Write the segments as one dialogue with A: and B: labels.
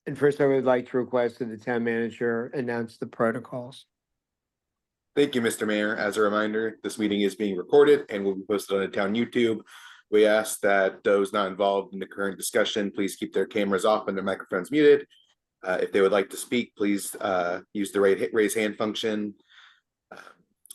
A: And first, I would like to request that the town manager announce the protocols.
B: Thank you, Mr. Mayor. As a reminder, this meeting is being recorded and will be posted on the town YouTube. We ask that those not involved in the current discussion, please keep their cameras off and their microphones muted. If they would like to speak, please use the raise hand function.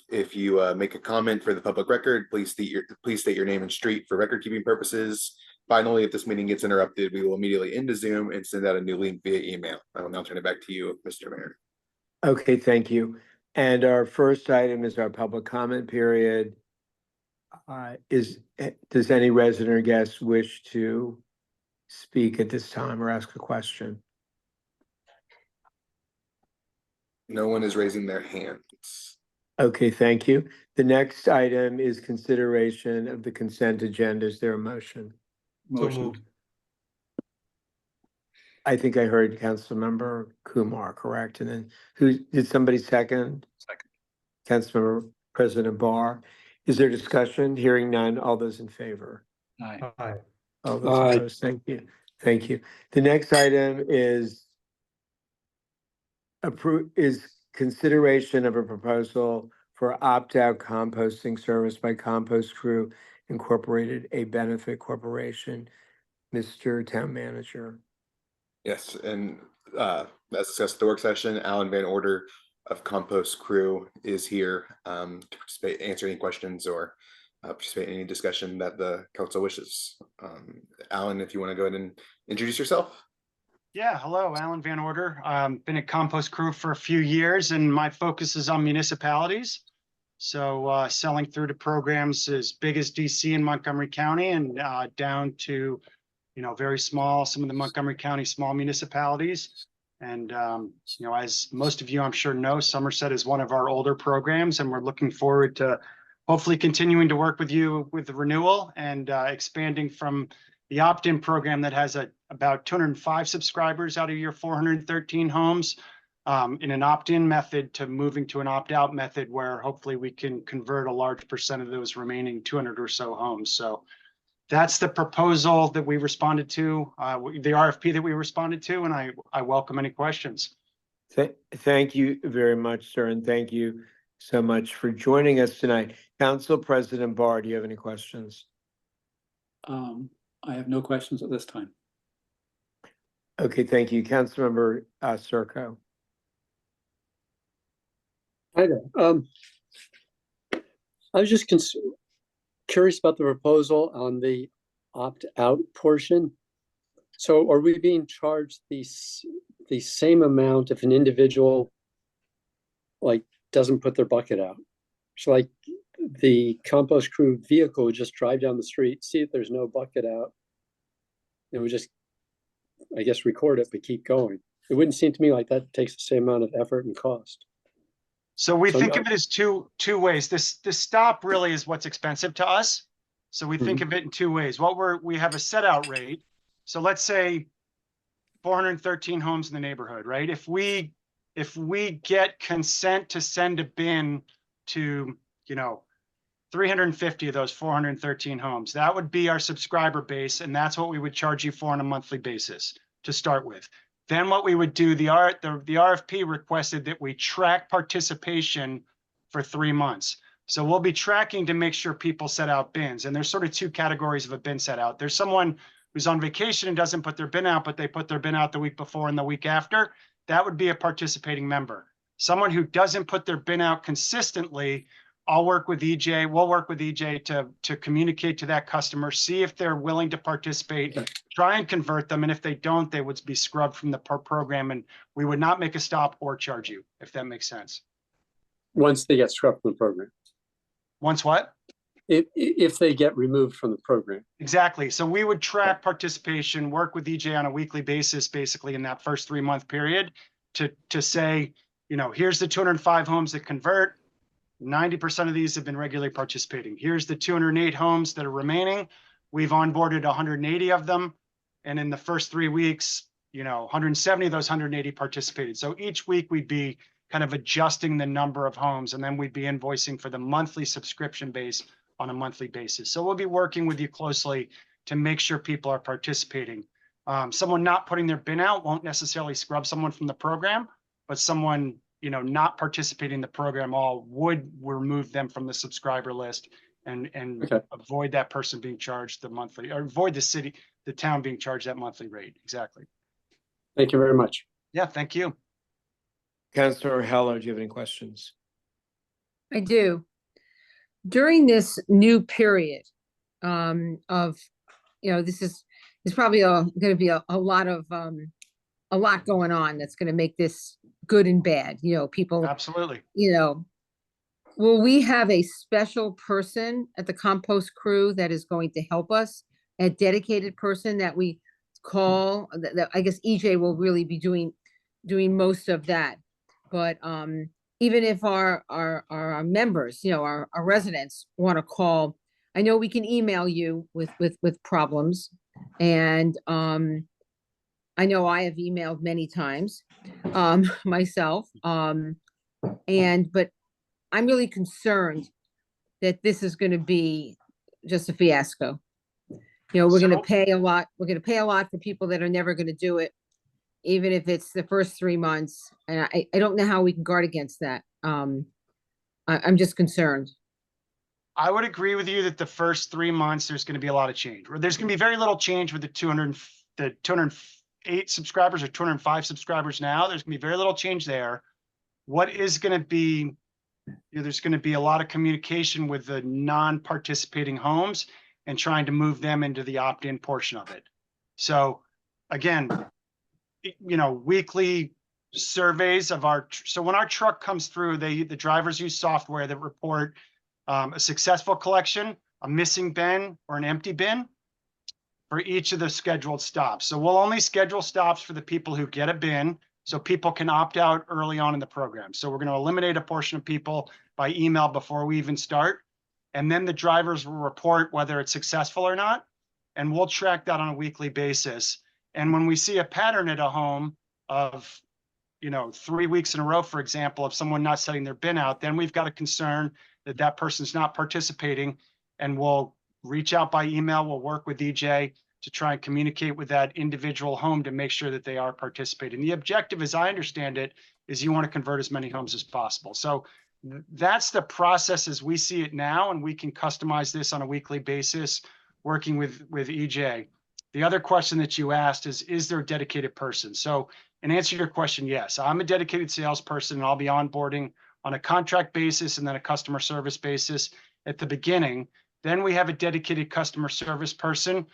B: If you make a comment for the public record, please state your name and street for record keeping purposes. Finally, if this meeting gets interrupted, we will immediately end the Zoom and send out a new link via email. I will now turn it back to you, Mr. Mayor.
A: Okay, thank you. And our first item is our public comment period. Does any resident or guest wish to speak at this time or ask a question?
B: No one is raising their hands.
A: Okay, thank you. The next item is consideration of the consent agenda. Is there a motion?
C: Motion.
A: I think I heard Councilmember Kumar, correct? And then did somebody second?
C: Second.
A: Councilmember President Barr. Is there discussion? Hearing none. All those in favor?
C: Aye.
A: All those opposed? Thank you. Thank you. The next item is consideration of a proposal for opt-out composting service by Compost Crew Incorporated, a benefit corporation. Mr. Town Manager.
B: Yes, and as discussed at the work session, Alan Van Order of Compost Crew is here to participate, answer any questions or participate in any discussion that the council wishes. Alan, if you want to go ahead and introduce yourself.
D: Yeah, hello, Alan Van Order. Been at Compost Crew for a few years, and my focus is on municipalities. So selling through to programs as big as DC and Montgomery County and down to, very small, some of the Montgomery County small municipalities. And, as most of you, I'm sure know, Somerset is one of our older programs, and we're looking forward to hopefully continuing to work with you with the renewal and expanding from the opt-in program that has about 205 subscribers out of your 413 homes in an opt-in method to moving to an opt-out method where hopefully we can convert a large percent of those remaining 200 or so homes. So that's the proposal that we responded to, the RFP that we responded to, and I welcome any questions.
A: Thank you very much, sir, and thank you so much for joining us tonight. Council President Barr, do you have any questions?
C: I have no questions at this time.
A: Okay, thank you. Councilmember Circo.
E: Hi there. I was just curious about the proposal on the opt-out portion. So are we being charged the same amount if an individual doesn't put their bucket out? So the Compost Crew vehicle would just drive down the street, see if there's no bucket out, and we just, I guess, record it, but keep going. It wouldn't seem to me like that takes the same amount of effort and cost.
D: So we think of it as two ways. This stop really is what's expensive to us. So we think of it in two ways. We have a set out rate. So let's say 413 homes in the neighborhood, right? If we get consent to send a bin to, 350 of those 413 homes, that would be our subscriber base. And that's what we would charge you for on a monthly basis to start with. Then what we would do, the RFP requested that we track participation for 3 months. So we'll be tracking to make sure people set out bins. And there's sort of two categories of a bin set out. There's someone who's on vacation and doesn't put their bin out, but they put their bin out the week before and the week after. That would be a participating member. Someone who doesn't put their bin out consistently, we'll work with EJ to communicate to that customer, see if they're willing to participate, try and convert them. And if they don't, they would be scrubbed from the program, and we would not make a stop or charge you, if that makes sense.
E: Once they get scrubbed from the program.
D: Once what?
E: If they get removed from the program.
D: Exactly. So we would track participation, work with EJ on a weekly basis, basically in that first 3-month period to say, here's the 205 homes that convert. 90% of these have been regularly participating. Here's the 208 homes that are remaining. We've onboarded 180 of them. And in the first 3 weeks, 170 of those 180 participated. So each week we'd be kind of adjusting the number of homes, and then we'd be invoicing for the monthly subscription base on a monthly basis. So we'll be working with you closely to make sure people are participating. Someone not putting their bin out won't necessarily scrub someone from the program, but someone, not participating in the program all would remove them from the subscriber list and
E: Okay.
D: avoid that person being charged the monthly, or avoid the town being charged that monthly rate. Exactly.
E: Thank you very much.
D: Yeah, thank you.
A: Councilor Heller, do you have any questions?
F: I do. During this new period of, this is probably going to be a lot of a lot going on that's going to make this good and bad. People,
D: Absolutely.
F: will we have a special person at the compost crew that is going to help us, a dedicated person that we call, that I guess EJ will really be doing most of that. But even if our members, our residents want to call, I know we can email you with problems. And I know I have emailed many times myself. But I'm really concerned that this is going to be just a fiasco. We're going to
D: So-
F: pay a lot. We're going to pay a lot for people that are never going to do it, even if it's the first 3 months. And I don't know how we can guard against that. I'm just concerned.
D: I would agree with you that the first 3 months, there's going to be a lot of change. There's going to be very little change with the 208 subscribers or 205 subscribers now. There's going to be very little change there. What is going to be, there's going to be a lot of communication with the non-participating homes and trying to move them into the opt-in portion of it. So again, weekly surveys of so when our truck comes through, the drivers use software that report a successful collection, a missing bin, or an empty bin for each of the scheduled stops. So we'll only schedule stops for the people who get a bin, so people can opt out early on in the program. So we're going to eliminate a portion of people by email before we even start. And then the drivers will report whether it's successful or not. And we'll track that on a weekly basis. And when we see a pattern at a home of, 3 weeks in a row, for example, of someone not setting their bin out, then we've got a concern that that person's not participating, and we'll reach out by email. We'll work with EJ to try and communicate with that individual home to make sure that they are participating. The objective, as I understand it, is you want to convert as many homes as possible. So that's the process as we see it now, and we can customize this on a weekly basis, working with EJ. The other question that you asked is there a dedicated person? So in answer to your question, yes, I'm a dedicated salesperson, and I'll be onboarding on a contract basis and then a customer service basis at the beginning. Then we have a dedicated customer service person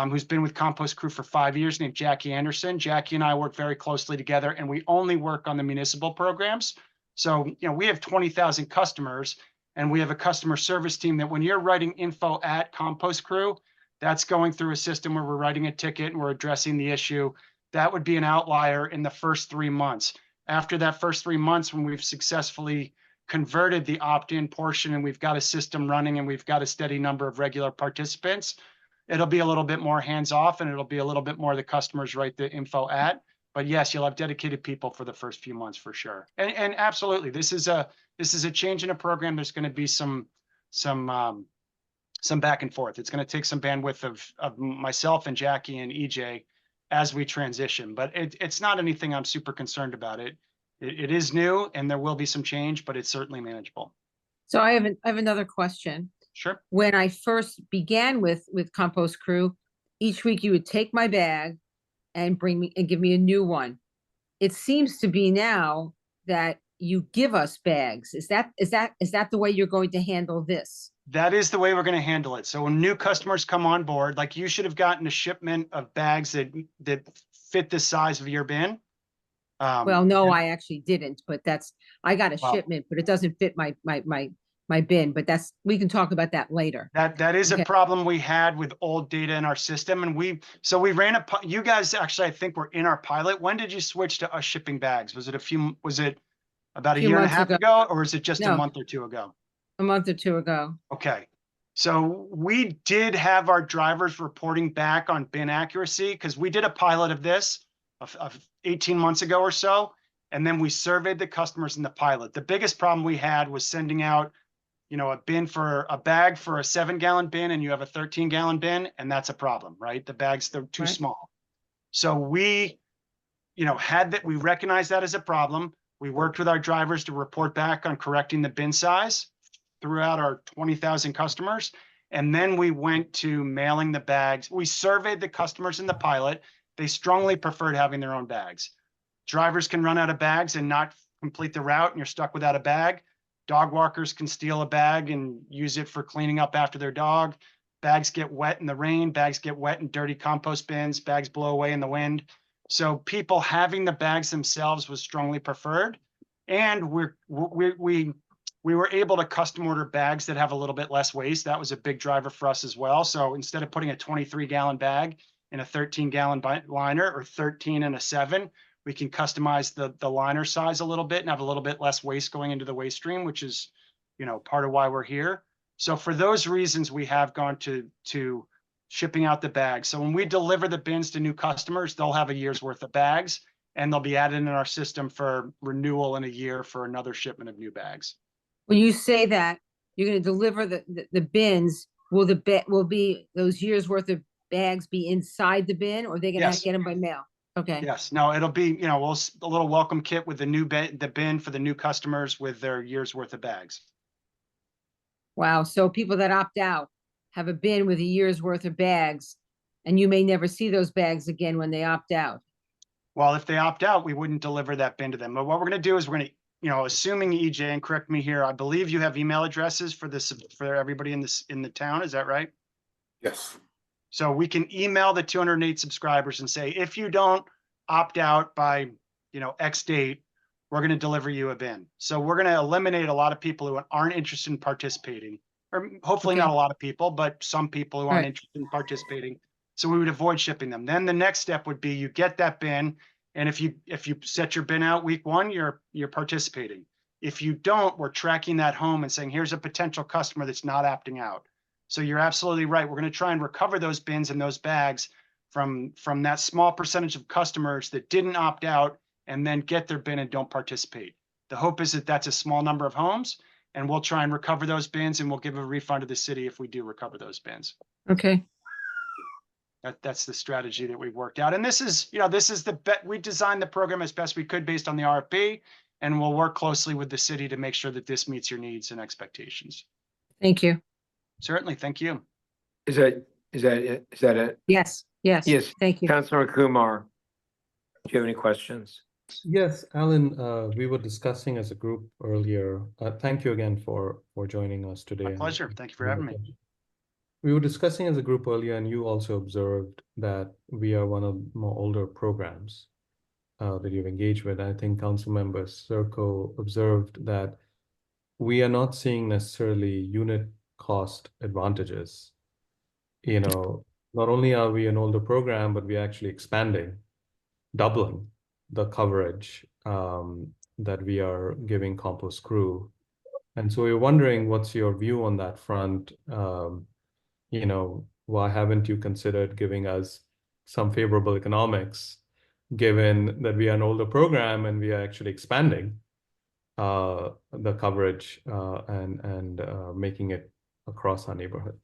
D: who's been with Compost Crew for 5 years, named Jackie Anderson. Jackie and I work very closely together, and we only work on the municipal programs. So, we have 20,000 customers, and we have a customer service team that when you're writing info at Compost Crew, that's going through a system where we're writing a ticket and we're addressing the issue. That would be an outlier in the first 3 months. After that first 3 months, when we've successfully converted the opt-in portion and we've got a system running and we've got a steady number of regular participants, it'll be a little bit more hands-off, and it'll be a little bit more the customers write the info at. But yes, you'll have dedicated people for the first few months for sure. And absolutely, this is a change in a program. There's going to be some back and forth. It's going to take some bandwidth of myself and Jackie and EJ as we transition, but it's not anything I'm super concerned about. It is new, and there will be some change, but it's certainly manageable.
F: So I have another question.
D: Sure.
F: When I first began with Compost Crew, each week you would take my bag and bring me and give me a new one. It seems to be now that you give us bags. Is that the way you're going to handle this?
D: That is the way we're going to handle it. So when new customers come on board, like you should have gotten a shipment of bags that fit the size of your bin.
F: Well, no, I actually didn't, but I got a
D: Well-
F: shipment, but it doesn't fit my bin, but we can talk about that later.
D: That is
F: Okay.
D: a problem we had with old data in our system. And we ran you guys actually, I think, were in our pilot. When did you switch to us shipping bags? Was it about a
F: Few
D: year and a
F: months
D: half ago, or is it just a
F: No.
D: month or two ago?
F: A month or two ago.
D: Okay. So we did have our drivers reporting back on bin accuracy because we did a pilot of this of 18 months ago or so. And then we surveyed the customers in the pilot. The biggest problem we had was sending out, a bag for a 7-gallon bin, and you have a 13-gallon bin, and that's a problem, right? The bags, they're too
F: Right.
D: small. So we, we recognized that as a problem. We worked with our drivers to report back on correcting the bin size throughout our 20,000 customers. And then we went to mailing the bags. We surveyed the customers in the pilot. They strongly preferred having their own bags. Drivers can run out of bags and not complete the route, and you're stuck without a bag. Dog walkers can steal a bag and use it for cleaning up after their dog. Bags get wet in the rain. Bags get wet in dirty compost bins. Bags blow away in the wind. So people having the bags themselves was strongly preferred. And we were able to custom order bags that have a little bit less waste. That was a big driver for us as well. So instead of putting a 23-gallon bag in a 13-gallon liner, or 13 and a 7, we can customize the liner size a little bit and have a little bit less waste going into the waste stream, which is, part of why we're here. So for those reasons, we have gone to shipping out the bags. So when we deliver the bins to new customers, they'll have a year's worth of bags, and they'll be added in our system for renewal in a year for another shipment of new bags.
F: When you say that you're going to deliver the bins, will be those years worth of bags be inside the bin, or are they going to
D: Yes.
F: get them by mail? Okay.
D: Yes, no, it'll be, a little welcome kit with the bin for the new customers with their year's worth of bags.
F: Wow. So people that opt out have a bin with a year's worth of bags, and you may never see those bags again when they opt out.
D: Well, if they opt out, we wouldn't deliver that bin to them. But what we're going to do is we're going to, assuming EJ, and correct me here, I believe you have email addresses for everybody in the town. Is that right?
B: Yes.
D: So we can email the 208 subscribers and say, if you don't opt out by, X date, we're going to deliver you a bin. So we're going to eliminate a lot of people who aren't interested in participating, or hopefully not a lot of people, but some people who aren't interested in participating. So we would avoid shipping them. Then the next step would be you get that bin. And if you set your bin out week 1, you're participating. If you don't, we're tracking that home and saying, here's a potential customer that's not opting out. So you're absolutely right. We're going to try and recover those bins and those bags from that small percentage of customers that didn't opt out and then get their bin and don't participate. The hope is that that's a small number of homes, and we'll try and recover those bins, and we'll give a refund to the city if we do recover those bins.
F: Okay.
D: That's the strategy that we've worked out. And this is we designed the program as best we could based on the RFP, and we'll work closely with the city to make sure that this meets your needs and expectations.
F: Thank you.
D: Certainly. Thank you.
A: Is that it?
F: Yes. Yes.
A: Yes.
F: Thank you.
A: Councilor Kumar, do you have any questions?
C: Yes, Alan, we were discussing as a group earlier. Thank you again for joining us today.
D: My pleasure. Thank you for having me.
C: We were discussing as a group earlier, and you also observed that we are one of the more older programs that you've engaged with. I think Councilmember Circo observed that we are not seeing necessarily unit cost advantages. Not only are we an older program, but we're actually expanding, doubling the coverage that we are giving Compost Crew. And so we're wondering, what's your view on that front? Why haven't you considered giving us some favorable economics, given that we are an older program and we are actually expanding the coverage and making it across our neighborhood?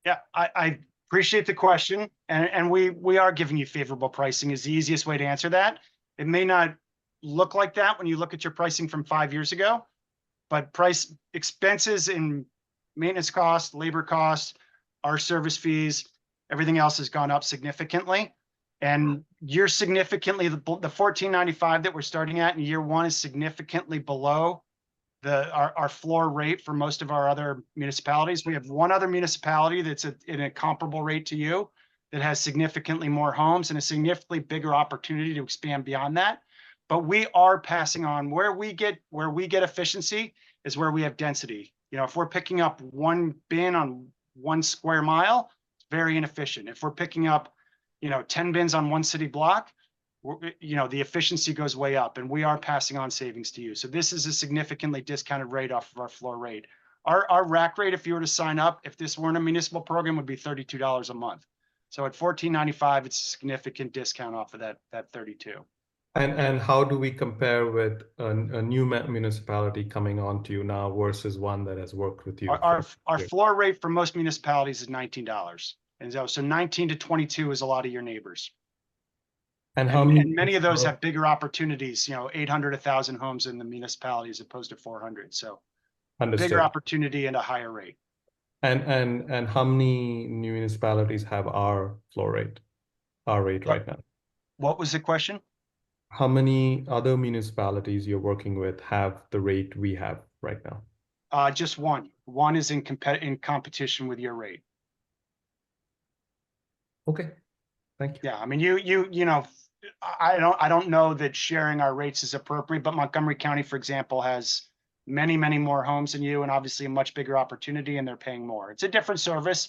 D: Yeah, I appreciate the question. And we are giving you favorable pricing is the easiest way to answer that. It may not look like that when you look at your pricing from 5 years ago, but price expenses in maintenance costs, labor costs, our service fees, everything else has gone up significantly. And you're significantly, the $14.95 that we're starting at in year 1 is significantly below our floor rate for most of our other municipalities. We have one other municipality that's in a comparable rate to you that has significantly more homes and a significantly bigger opportunity to expand beyond that. But we are passing on where we get efficiency is where we have density. If we're picking up one bin on 1 square mile, it's very inefficient. If we're picking up, 10 bins on 1 city block, the efficiency goes way up, and we are passing on savings to you. So this is a significantly discounted rate off of our floor rate. Our rack rate, if you were to sign up, if this weren't a municipal program, would be $32 a month. So at $14.95, it's a significant discount off of that $32.
C: And how do we compare with a new municipality coming on to you now versus one that has worked with you?
D: Our floor rate for most municipalities is $19. And so 19 to 22 is a lot of your neighbors.
C: And how
D: And,
C: many?
D: and many of those
C: are-
D: have bigger opportunities, 800, 1,000 homes in the municipality as opposed to 400. So a bigger
C: Understood.
D: opportunity and a higher rate.
C: And how many municipalities have our floor rate, our rate right now?
D: What was the question?
C: How many other municipalities you're working with have the rate we have right now?
D: Just one. One is in competition with your rate.
C: Okay, thank you.
D: Yeah, I mean, I don't know that sharing our rates is appropriate, but Montgomery County, for example, has many, many more homes than you and obviously a much bigger opportunity and they're paying more. It's a different service.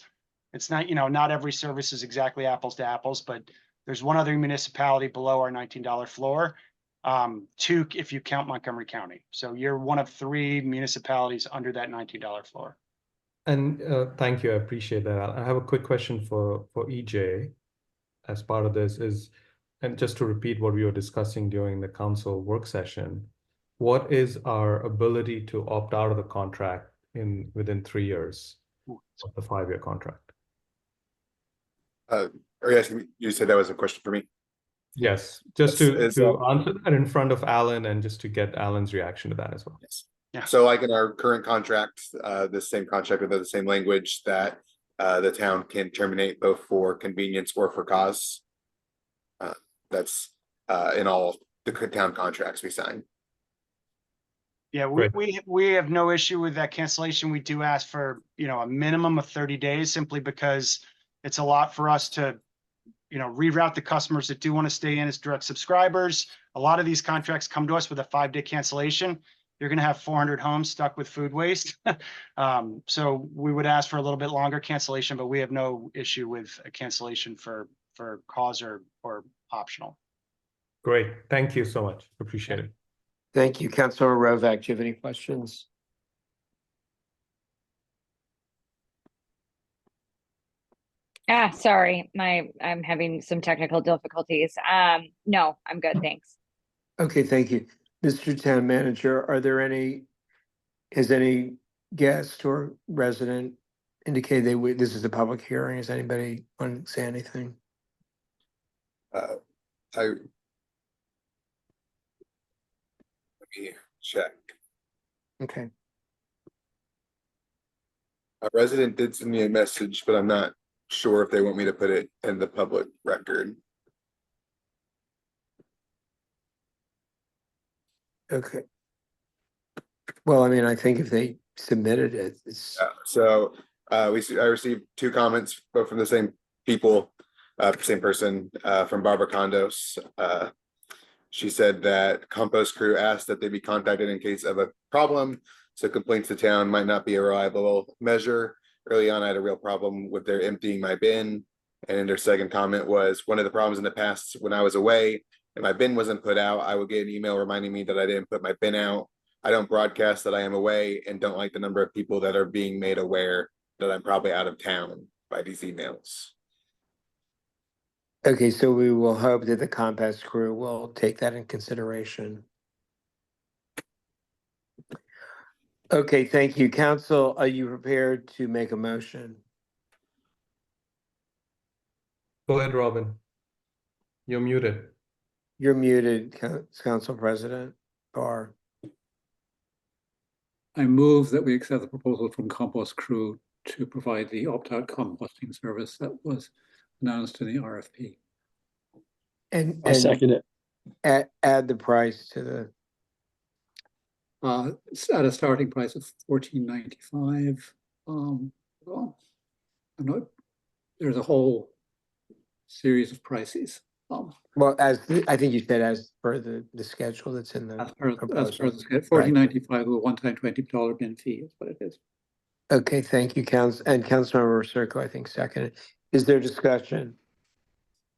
D: It's not, not every service is exactly apples to apples, but there's one other municipality below our $19 floor. Two, if you count Montgomery County. So you're one of 3 municipalities under that $19 floor.
C: And thank you, I appreciate that. I have a quick question for EJ as part of this is, and just to repeat what we were discussing during the council work session, what is our ability to opt out of the contract within 3 years of the 5-year contract?
B: Are you asking me, you said that was a question for me?
C: Yes, just
B: Yes,
C: to answer that in front of Alan and just to get Alan's reaction to that as well.
B: Yes.
D: Yeah.
B: So like in our current contract, the same contract with the same language that the town can terminate both for convenience or for cause. That's in all the town contracts we sign.
D: Yeah,
C: Great.
D: we have no issue with that cancellation. We do ask for, a minimum of 30 days simply because it's a lot for us to, reroute the customers that do want to stay in as direct subscribers. A lot of these contracts come to us with a 5-day cancellation. You're going to have 400 homes stuck with food waste. So we would ask for a little bit longer cancellation, but we have no issue with a cancellation for cause or optional.
C: Great, thank you so much, appreciate it.
A: Thank you. Councilor Rovak, do you have any questions?
G: Sorry, I'm having some technical difficulties. No, I'm good, thanks.
A: Okay, thank you. Mr. Town Manager, has any guest or resident indicated this is a public hearing? Does anybody want to say anything?
B: Let me check.
A: Okay,
B: A resident did send me a message, but I'm not sure if they want me to put it in the public record.
A: okay. Well, I mean, I think if they submitted it, it's,
B: So I received 2 comments, both from the same people, same person, from Barbara Condos. She said that compost crew asked that they be contacted in case of a problem. So complaints to town might not be a reliable measure. Early on, I had a real problem with their emptying my bin. And then their second comment was, one of the problems in the past when I was away and my bin wasn't put out, I would get an email reminding me that I didn't put my bin out. I don't broadcast that I am away and don't like the number of people that are being made aware that I'm probably out of town by these emails.
A: okay, so we will hope that the compost crew will take that in consideration. Okay, thank you. Council, are you prepared to make a motion?
C: Go ahead, Robin. You're muted.
A: You're muted, Council President Barr.
H: I move that we accept the proposal from Compost Crew to provide the opt-out composting service that was announced in the RFP.
A: And
E: I second it.
A: add the price to the,
H: It's at a starting price of $14.95. Well, there's a whole series of prices.
A: well, I think you said as per the schedule that's in the
H: As per
A: proposal.
H: the schedule, $14.95 with a one-time $20 bin fee is what it is.
A: Okay, thank you, Councilmember Circo, I think seconded. Is there discussion?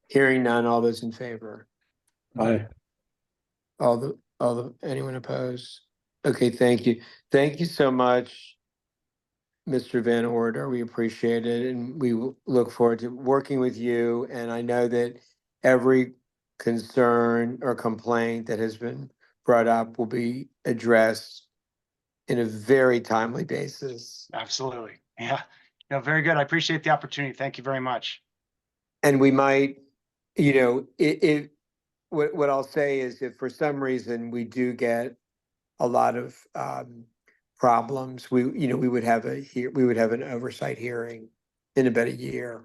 A: Hearing none, all those in favor?
E: Aye.
A: Anyone opposed? Okay, thank you. Thank you so much, Mr. Van Order. We appreciate it and we will look forward to working with you. And I know that every concern or complaint that has been brought up will be addressed in a very timely basis.
D: Absolutely. Yeah. No, very good. I appreciate the opportunity. Thank you very much.
A: And we might, if what I'll say is if for some reason we do get a lot of problems, we would have we would have an oversight hearing in about a year.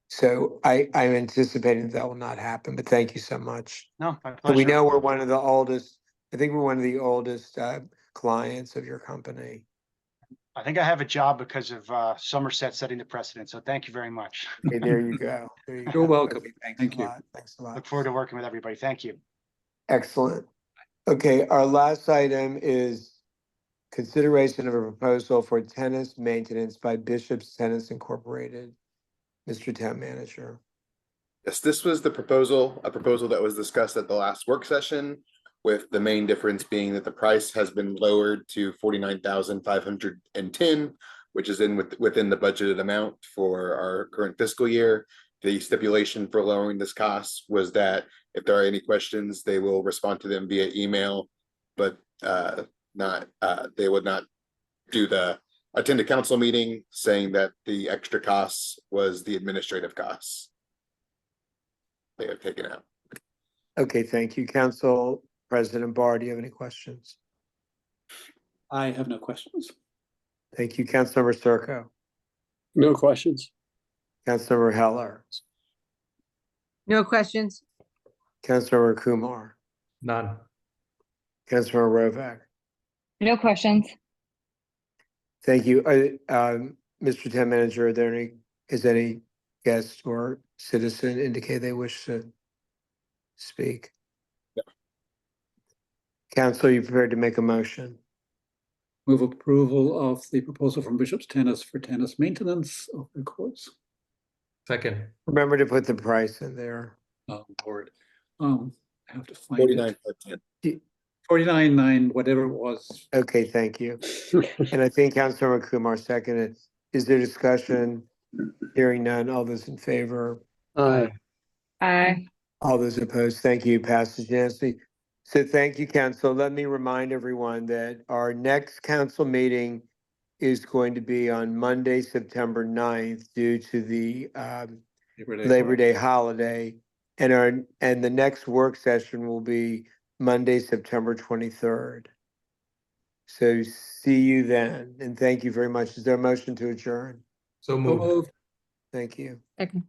A: So I'm anticipating that will not happen, but thank you so much.
D: No, my
A: And we
D: pleasure.
A: know we're one of the oldest, I think we're one of the oldest clients of your company.
D: I think I have a job because of Somerset setting the precedent. So thank you very much.
A: Okay, there you go. There you
H: You're
A: go.
H: welcome.
A: Okay, thanks
H: Thank
A: a
H: you.
A: lot. Thanks a lot.
D: Look forward to working with everybody. Thank you.
A: Excellent. Okay, our last item is consideration of a proposal for tennis maintenance by Bishop's Tennis Incorporated. Mr. Town Manager.
B: Yes, this was a proposal that was discussed at the last work session, with the main difference being that the price has been lowered to 49,510, which is within the budgeted amount for our current fiscal year. The stipulation for lowering this cost was that if there are any questions, they will respond to them via email, but they would not attend a council meeting, saying that the extra costs was the administrative costs they have taken out.
A: Okay, thank you. Council President Barr, do you have any questions?
H: I have no questions.
A: Thank you. Councilmember Circo.
E: No questions.
A: Councilmember Heller.
F: No questions?
A: Councilmember Kumar.
C: None.
A: Councilmember Rovak.
G: No questions.
A: Thank you. Mr. Town Manager, is any guest or citizen indicate they wish to speak?
B: No.
A: Council, are you prepared to make a motion?
H: Move approval of the proposal from Bishop's Tennis for tennis maintenance of the courts.
C: Second.
A: Remember to put the price in there.
H: Oh, Lord. I have to find
B: 49,510.
H: 49.9, whatever it was.
A: Okay, thank you. And I think Councilmember Kumar seconded. Is there discussion? Hearing none. All those in favor?
E: Aye.
G: Aye.
A: All those opposed? Thank you. Passes unanimously. So thank you, council. Let me remind everyone that our next council meeting is going to be on Monday, September 9th, due to the Labor Day holiday. And the next work session will be Monday, September 23rd. So see you then, and thank you very much. Is there a motion to adjourn?
C: So
H: So
C: moved.
H: moved.
A: Thank you.
F: Second.